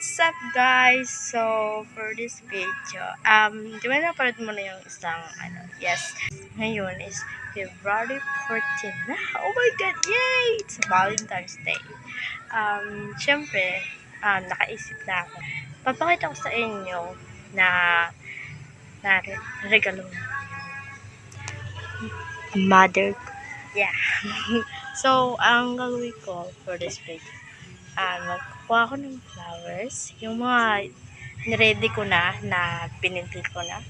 What's up guys? So, for this video, di ba napanood mo na yung isang, yes, ngayon is February 14 na. Oh my God, yay! It's Valentine's Day. Syempre, nakaisip na ako. Papakita ko sa inyo na, regalo mother ko. Yeah. So, ang gagawin ko for this video, magkukuha ako ng flowers. Yung mga niready ko na pinintil ko na.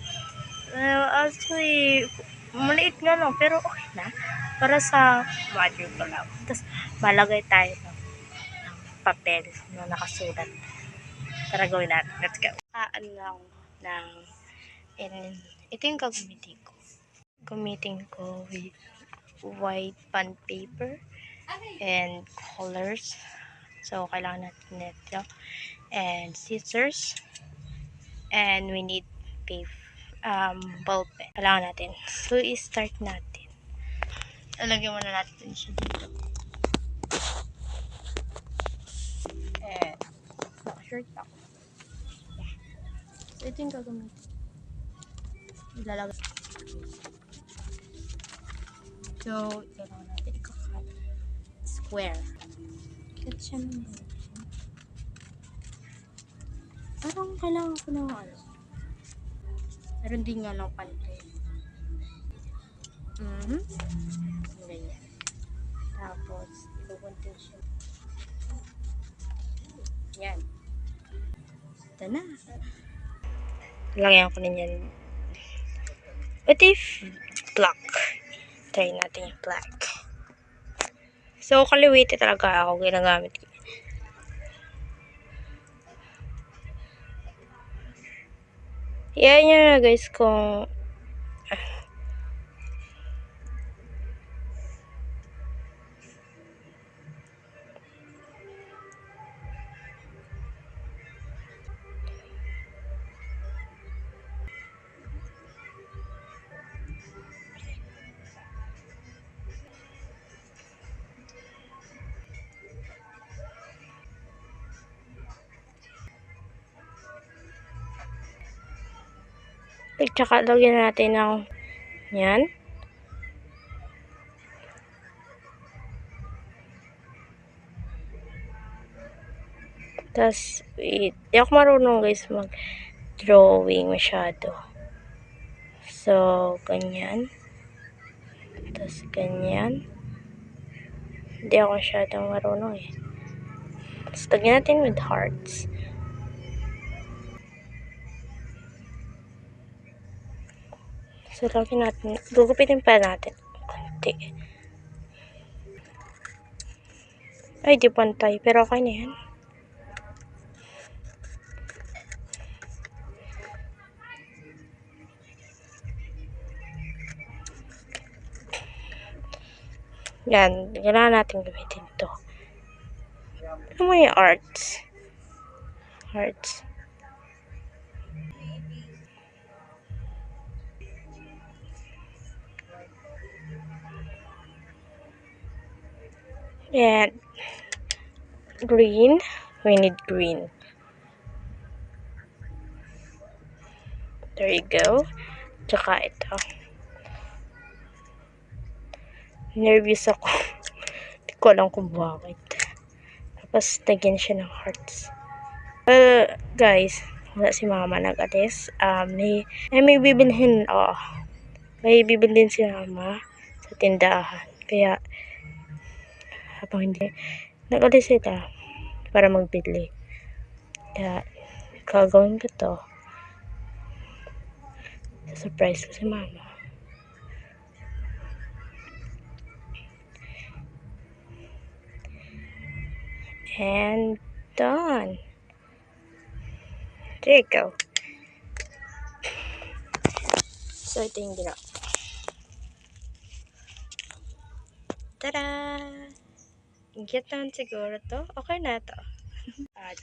Actually, maliit nga lang, pero okay na. Para sa mother ko lang. Tapos, malagay tayo ng papel na nakasulat. Tara, gawin natin. Let's go. Lang ng, ito yung gagamitin ko. Gamitin ko with white bond paper and colors. So, kailangan natin nito. And scissors. And we need ball pen. Kailangan natin. So, i-start natin. Lalagyan muna natin siya dito. And, naka-shirt ako. So, ito yung gagamitin. Ilalagay. So, kailangan natin ikakat. Square. Cut siya ng ganito. Parang kailangan ko ng meron din nga ng pantay. Ganyan. Tapos, ibubuntun siya. Yan. Ito na. Lagyan ko na yan. What if black? Try natin yung black. So, kaliwiti talaga ako ginagamit ko. Yan yun na guys kung tsaka lagyan natin ng yan. Tapos, wait. Di ako marunong guys mag-drawing masyado. So, ganyan. Tapos, ganyan. Hindi ako masyadong marunong eh. Tapos, lagyan natin with hearts. So, lagyan natin. Gugupitin pa natin. Konti. Ay, di pantay. Pero okay na yan. Yan. Kailangan natin gamitin ito. Ano mo yung arts? Hearts. And green. We need green. There you go. Tsaka ito. Nervous ako. Hindi ko alam kung bakit. Tapos, lagyan siya ng hearts. Guys, wala si mama nag-alis. May bibilhin. May bibilhin si mama sa tindahan. Kaya, habang hindi, nag-alis sila para magbili. Kaya, gagawin ko to. Surprise ko si mama. And done. There you go. So, ito yung ginawa. Tada! Get naman siguro to. Okay na to.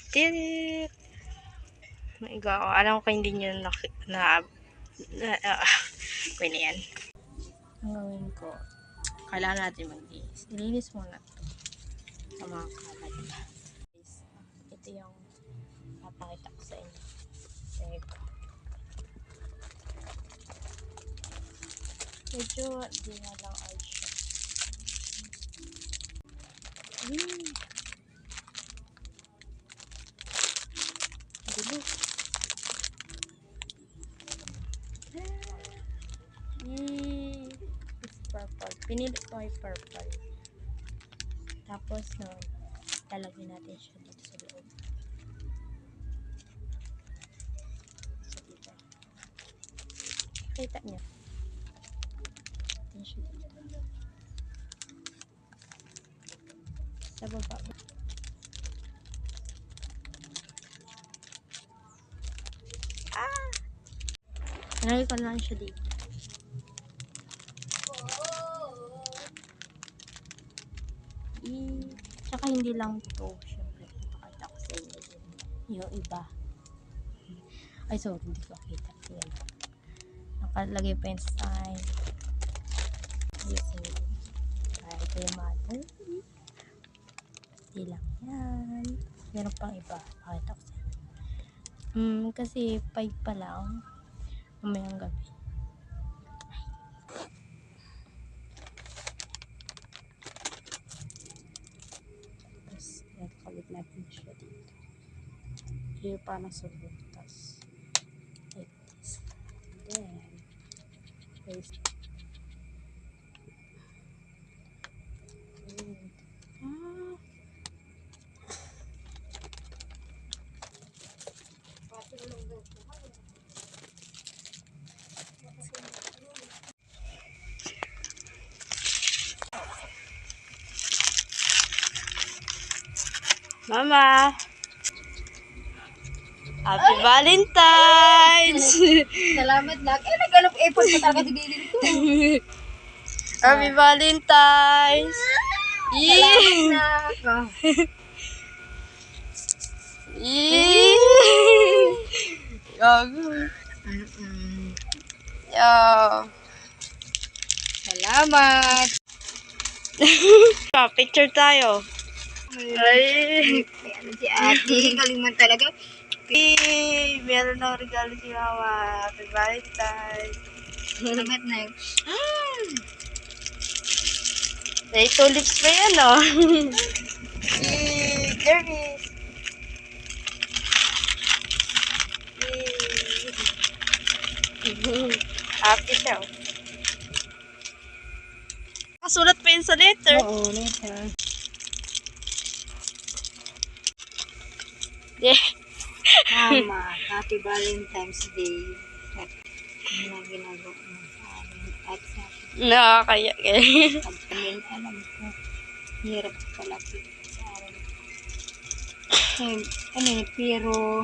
Tilik! Alam ko hindi nyo okay na yan. Ang gawin ko, kailangan natin mag-inis. Ilinis muna ito sa mga kalat. Ito yung Papakita ko sa inyo. Teka. Medyo di na lang ayos siya. Gulo. It's purple. Pinili ko ay purple. Tapos no, lalagyan natin siya dito sa loob. So, dito. Kita niyo. Natin siya dito. Sa baba. Nalagay ko lang siya dito. Tsaka hindi lang ito. Siyempre, napakita ko sa inyo din. Yung iba. Ay, sorry, hindi ko kita. Yan. Nakalagay pa yung sign. Using. Ito yung mother. Hindi lang yan. Meron pang iba. Pakita ko sa inyo. Kasi 5 pa lang. Mamayang gabi. Tapos, nakakabit natin siya dito. Yung parang subutas. Like this. Then, paste. Mama! Happy Valentine's! Salamat lang. Naghanap effort pa talaga si Billy ko. Happy Valentine's! Salamat na. Salamat. Picture tayo. Ay! Ano si ate? Kaliman talaga. Meron ng regalo si Mama. Happy Valentine's! Salamat na. May tulips pa yan, oh. Jeremy! Happy siya. Kasulat pa yun sa letter. Oo, later. Yeah. Mama, happy Valentine's Day. At ano na ginagawa mo sa amin at sa Nakakaya kayo. pagkamin. Alam ko, hirap palapit sa amin. Pero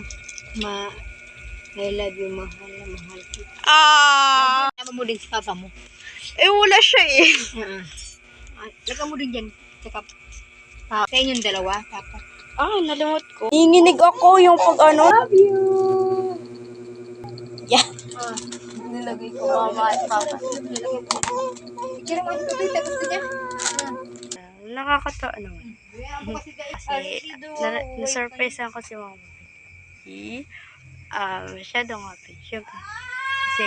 I love you, mahal na mahal kita. Lagyan mo din sa papa mo. Wala siya eh. Lagyan mo din dyan. Tsaka, sa inyong dalawa. Tapos, Nalimot ko. Nanginginig ako yung pag ano. love you! Yeah. Nilagay ko. Mama at papa. Kira mo ito dito. Gusto niya? Nakakatawa naman. Kasi, na-surprise ako si Mama. Masyadong happy. Siyempre. Kasi,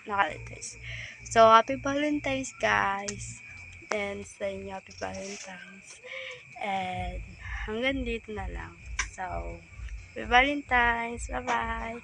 nakalitis. So, happy Valentine's, guys. And sa inyo, happy Valentine's. And, hanggang dito na lang. So, happy Valentine's. Bye-bye.